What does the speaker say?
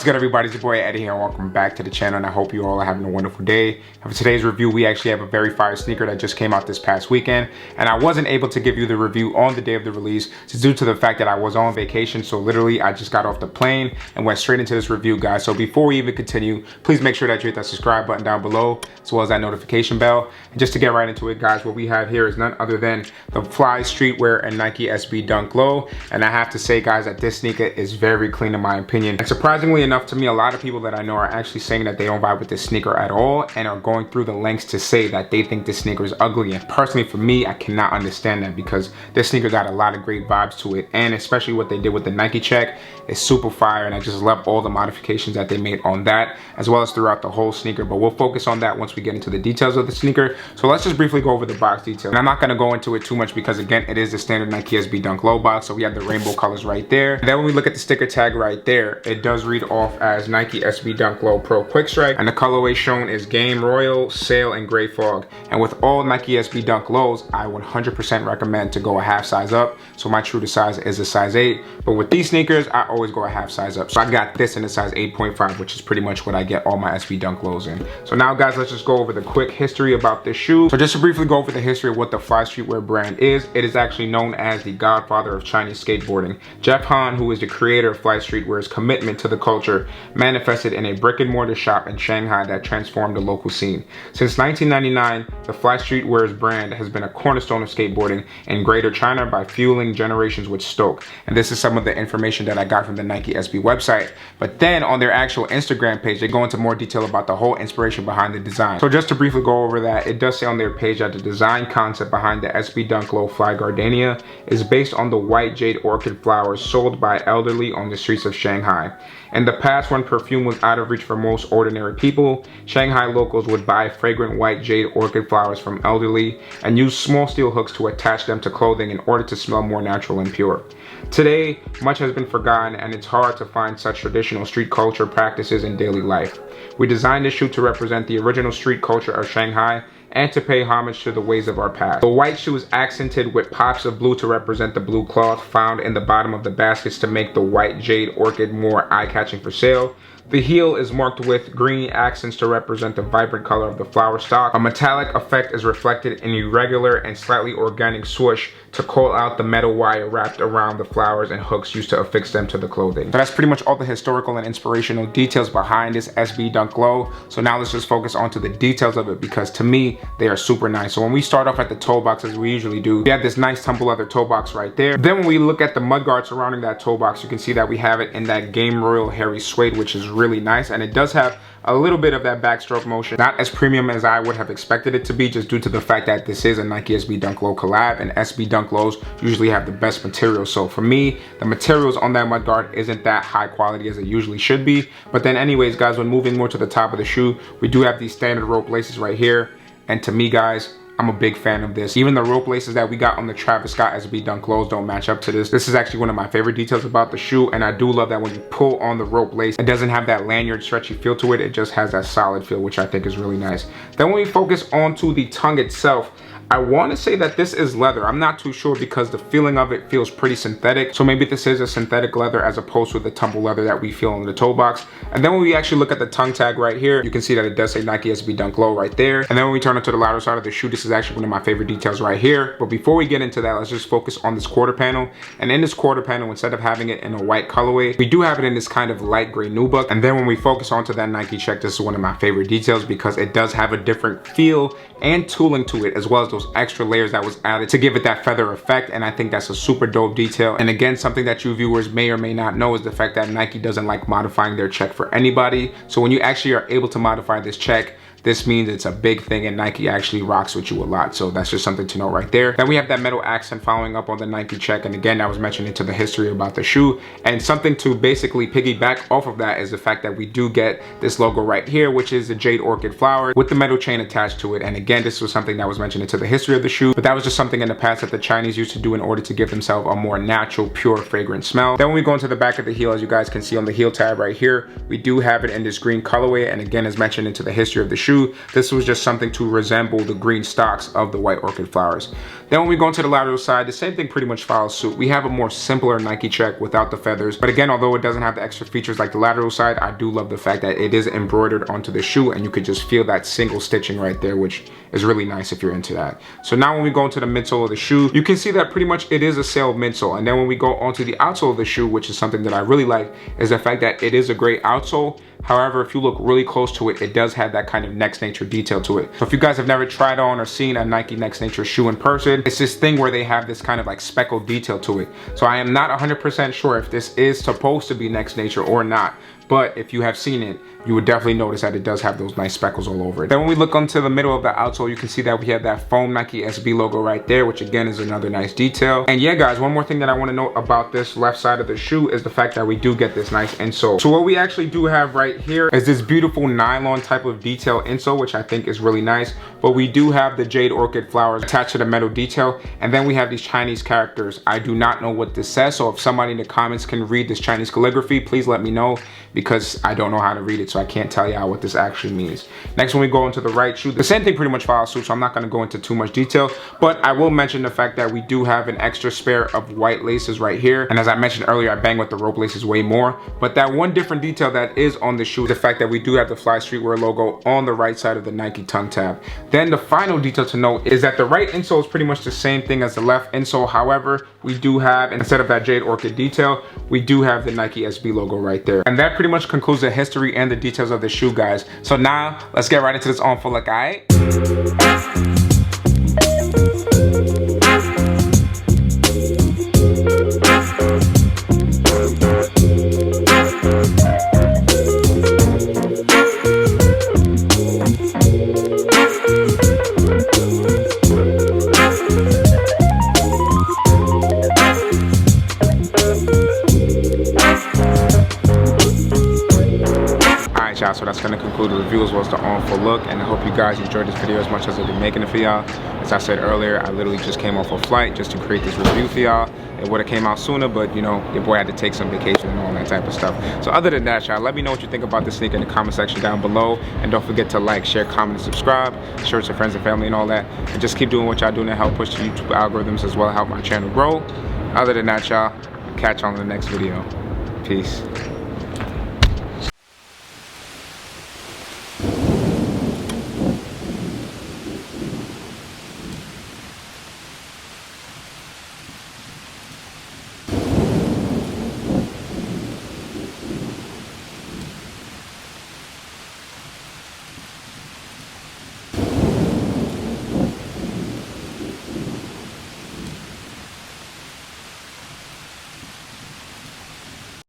good, everybody? It's your boy Eddie here, and welcome back to the channel, and I hope you all are having a wonderful day. And for today's review, we actually have a very fire sneaker that just came out this past weekend, and I wasn't able to give you the review on the day of the release due to the fact that I was on vacation. So literally I just got off the plane and went straight into this review, guys. So before we even continue, please make sure that you hit that subscribe button down below as well as that notification bell. And just to get right into it, guys, what we have here is none other than the Fly Streetwear and Nike SB Dunk Low. And I have to say, guys, that this sneaker is very clean in my opinion. And surprisingly enough to me, a lot of people that I know are actually saying that they don't vibe with this sneaker at all and are going through the lengths to say that they think this sneaker is ugly. And personally, for me, I cannot understand that because this sneaker got a lot of great vibes to it, and especially what they did with the Nike check is super fire, and I just love all the modifications that they made on that as well as throughout the whole sneaker. But we'll focus on that once we get into the details of the sneaker. So let's just briefly go over the box details, and I'm not going to go into it too much because again, it is the standard Nike SB Dunk Low box. So we have the rainbow colors right there, and then when we look at the sticker tag right there, it does read off as Nike SB Dunk Low Pro Quick Strike, and the colorway shown is Game Royal, Sail, and Gray Fog. And with all Nike SB Dunk Lows, I 100% recommend to go a half size up. So my true to size is a size 8, but with these sneakers I always go a half size up. So I got this in a size 8.5, which is pretty much what I get all my SB Dunk Lows in. So now, guys, let's just go over the quick history about this shoe. So just to briefly go over the history of what the Fly Streetwear brand is, it is actually known as the godfather of Chinese skateboarding. Jeff Han, who is the creator of Fly Streetwear's commitment to the culture, manifested in a brick and mortar shop in Shanghai that transformed the local scene. Since 1999, the Fly Streetwear's brand has been a cornerstone of skateboarding in Greater China by fueling generations with stoke. And this is some of the information that I got from the Nike SB website. But then on their actual Instagram page, they go into more detail about the whole inspiration behind the design. So just to briefly go over that, it does say on their page that the design concept behind the SB Dunk Low Fly Gardenia is based on the white jade orchid flowers sold by elderly on the streets of Shanghai. In the past, when perfume was out of reach for most ordinary people, Shanghai locals would buy fragrant white jade orchid flowers from elderly and use small steel hooks to attach them to clothing in order to smell more natural and pure. Today, much has been forgotten, and it's hard to find such traditional street culture practices in daily life. We designed this shoe to represent the original street culture of Shanghai and to pay homage to the ways of our past. The white shoe is accented with pops of blue to represent the blue cloth found in the bottom of the baskets to make the white jade orchid more eye-catching for sale. The heel is marked with green accents to represent the vibrant color of the flower stalk. A metallic effect is reflected in irregular and slightly organic swoosh to call out the metal wire wrapped around the flowers and hooks used to affix them to the clothing. So that's pretty much all the historical and inspirational details behind this SB Dunk Low. So now let's just focus on to the details of it, because to me, they are super nice. So when we start off at the toe box, as we usually do, we have this nice tumble leather toe box right there. Then when we look at the mudguard surrounding that toe box, you can see that we have it in that Game Royal hairy suede, which is really nice, and it does have a little bit of that backstroke motion. Not as premium as I would have expected it to be, just due to the fact that this is a Nike SB Dunk Low collab, and SB Dunk Lows usually have the best materials. So for me, the materials on that mudguard isn't that high quality as it usually should be. But then anyways, guys, when moving more to the top of the shoe, we do have these standard rope laces right here, and to me, guys, I'm a big fan of this. Even the rope laces that we got on the Travis Scott SB Dunk Lows don't match up to this. This is actually one of my favorite details about the shoe, and I do love that when you pull on the rope lace, it doesn't have that lanyard stretchy feel to it. It just has that solid feel, which I think is really nice. Then when we focus onto the tongue itself, I want to say that this is leather. I'm not too sure because the feeling of it feels pretty synthetic. So maybe this is a synthetic leather as opposed to the tumble leather that we feel on the toe box. And then when we actually look at the tongue tag right here, you can see that it does say Nike SB Dunk Low right there. And then when we turn it to the lateral side of the shoe, this is actually one of my favorite details right here. But before we get into that, let's just focus on this quarter panel. And in this quarter panel, instead of having it in a white colorway, we do have it in this kind of light gray nubuck. And then when we focus onto that Nike check, this is one of my favorite details because it does have a different feel and tooling to it, as well as those extra layers that was added to give it that feather effect. And I think that's a super dope detail. And again, something that you viewers may or may not know is the fact that Nike doesn't like modifying their check for anybody. So when you actually are able to modify this check, this means it's a big thing, and Nike actually rocks with you a lot. So that's just something to know right there. Then we have that metal accent following up on the Nike check. And again, I was mentioning to the history about the shoe. And something to basically piggyback off of that is the fact that we do get this logo right here, which is the jade orchid flower with the metal chain attached to it. And again, this was something that was mentioned into the history of the shoe, but that was just something in the past that the Chinese used to do in order to give themselves a more natural, pure, fragrant smell. Then when we go into the back of the heel, as you guys can see on the heel tab right here, we do have it in this green colorway. And again, as mentioned into the history of the shoe, shoe. This was just something to resemble the green stalks of the white orchid flowers. Then when we go into the lateral side, the same thing pretty much follows suit. We have a more simpler Nike check without the feathers. But again, although it doesn't have the extra features like the lateral side, I do love the fact that it is embroidered onto the shoe and you could just feel that single stitching right there, which is really nice if you're into that. So now when we go into the midsole of the shoe, you can see that pretty much it is a sailed midsole. And then when we go onto the outsole of the shoe, which is something that I really like, is the fact that it is a great outsole. However, if you look really close to it, it does have that kind of Next Nature detail to it. So if you guys have never tried on or seen a Nike Next Nature shoe in person, it's this thing where they have this kind of like speckled detail to it. So I am not 100% sure if this is supposed to be Next Nature or not. But if you have seen it, you would definitely notice that it does have those nice speckles all over it. Then when we look onto the middle of the outsole, you can see that we have that foam Nike SB logo right there, which again is another nice detail. And yeah, guys, one more thing that I want to note about this left side of the shoe is the fact that we do get this nice insole. So what we actually do have right here is this beautiful nylon type of detail insole, which I think is really nice. But we do have the jade orchid flowers attached to the metal detail. And then we have these Chinese characters. I do not know what this says. So if somebody in the comments can read this Chinese calligraphy, please let me know, because I don't know how to read it, so I can't tell y'all what this actually means. Next, when we go into the right shoe, the same thing pretty much follows suit, so I'm not going to go into too much detail, but I will mention the fact that we do have an extra spare of white laces right here. And as I mentioned earlier, I bang with the rope laces way more, but that one different detail that is on the shoe is the fact that we do have the Fly Streetwear logo on the right side of the Nike tongue tab. Then the final detail to note is that the right insole is pretty much the same thing as the left insole. However, we do have, instead of that jade orchid detail, we do have the Nike SB logo right there. And that pretty much concludes the history and the details of the shoe, guys. So now let's get right into this on full look, alright? So that's going to conclude the review as well as the on full look, and I hope you guys enjoyed this video as much as I've been making it for y'all. As I said earlier, I literally just came off a flight just to create this review for y'all. It would have came out sooner, but you know, your boy had to take some vacation and all that type of stuff. So other than that, y'all, let me know what you think about this sneaker in the comment section down below, and don't forget to like, share, comment, and subscribe. Share it to friends and family and all that, and just keep doing what y'all doing to help push the YouTube algorithms as well, help my channel grow. Other than that, y'all, catch you on the next video. Peace.